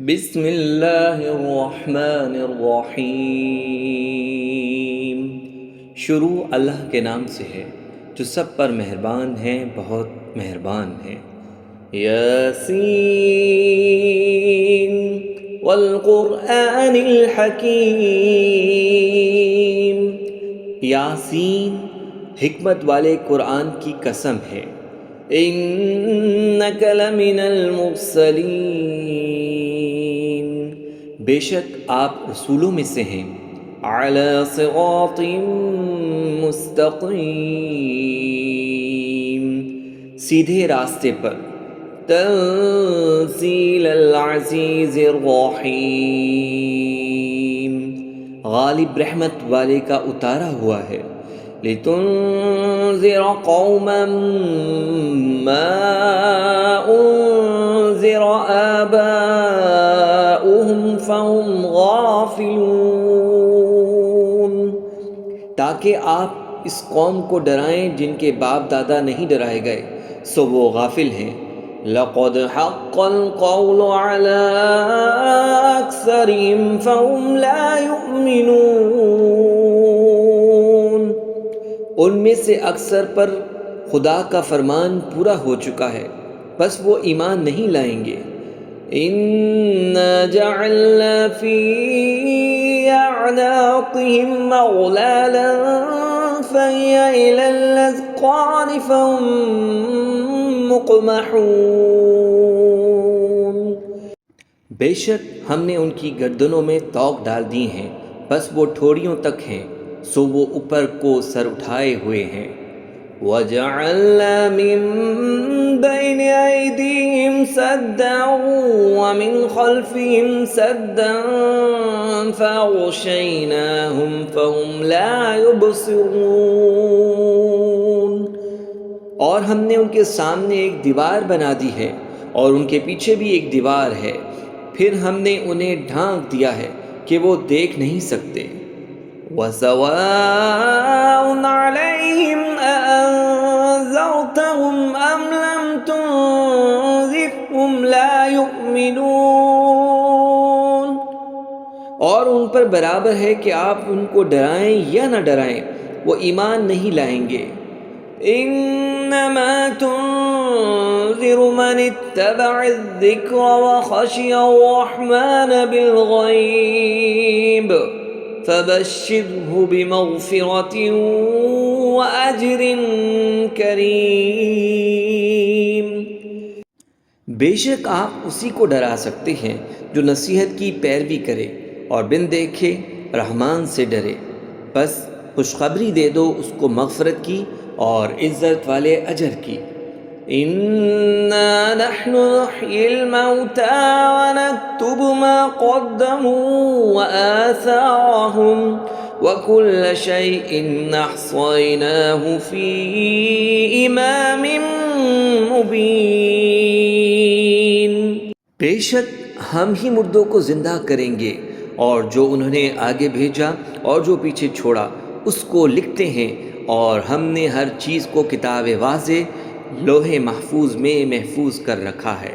بسم اللہ الرحمن الرحیم۔ شروع اللہ کے نام سے ہے جو سب پر مہربان ہے، بہت مہربان ہے۔ یاسین والقرآن الحکیم۔ یاسین حکمت والے قرآن کی قسم ہے۔ انک لمن المرسلین، بے شک آپ رسولوں میں سے ہیں۔ علی صراط مستقیم، سیدھے راستے پر۔ تنزیل العزیز الرحیم، غالب رحمت والے کا اتارا ہوا ہے۔ لتنذر قوما ما انذر آباؤهم فهم غافلون، تاکہ آپ اس قوم کو ڈرائیں جن کے باپ دادا نہیں ڈرائے گئے سو وہ غافل ہیں۔ لقد حق القول على أكثرهم فهم لا يؤمنون، ان میں سے اکثر پر خدا کا فرمان پورا ہو چکا ہے، بس وہ ایمان نہیں لائیں گے۔ اِنَّا جَعَلْنَا فِي أَعْنَاقِهِمْ أَغْلَالًا فَهِيَ إِلَى الْأَذْقَانِ فَهُمْ مُقْمَحُونَ، بے شک ہم نے ان کی گردنوں میں طوق ڈال دی ہیں، بس وہ ٹھوڑیوں تک ہیں، سو وہ اوپر کو سر اٹھائے ہوئے ہیں۔ وَجَعَلْنَا مِن بَيْنِ أَيْدِيهِمْ سَدًّا وَمِنْ خَلْفِهِمْ سَدًّا فَأَغْشَيْنَاهُمْ فَهُمْ لَا يُبْصِرُونَ، اور ہم نے ان کے سامنے ایک دیوار بنا دی ہے اور ان کے پیچھے بھی ایک دیوار ہے، پھر ہم نے انہیں ڈھانک دیا ہے کہ وہ دیکھ نہیں سکتے۔ وَسَوَاءٌ عَلَيْهِمْ أَأَنذَرْتَهُمْ أَمْ لَمْ تُنذِرْهُمْ لَا يُؤْمِنُونَ، اور ان پر برابر ہے کہ آپ ان کو ڈرائیں یا نہ ڈرائیں، وہ ایمان نہیں لائیں گے۔ انما تنذر من اتبع الذکر وخشی الرحمن بالغیب فبشرہ بمغفرۃ واجر کریم، بے شک آپ اسی کو ڈرا سکتے ہیں جو نصیحت کی پیروی کرے اور بن دیکھے رحمان سے ڈرے، بس خوشخبری دے دو اس کو مغفرت کی اور عزت والے اجر کی۔ اِنَّا نَحْنُ نُحْيِي الْمَوْتَى وَنَكْتُبُ مَا قَدَّمُوا وَآثَارَهُمْ وَكُلَّ شَيْءٍ أَحْصَيْنَاهُ فِي إِمَامٍ مُبِينٍ، بے شک ہم ہی مردوں کو زندہ کریں گے اور جو انہوں نے آگے بھیجا اور جو پیچھے چھوڑا اس کو لکھتے ہیں، اور ہم نے ہر چیز کو کتاب واضح لوح محفوظ میں محفوظ کر رکھا ہے۔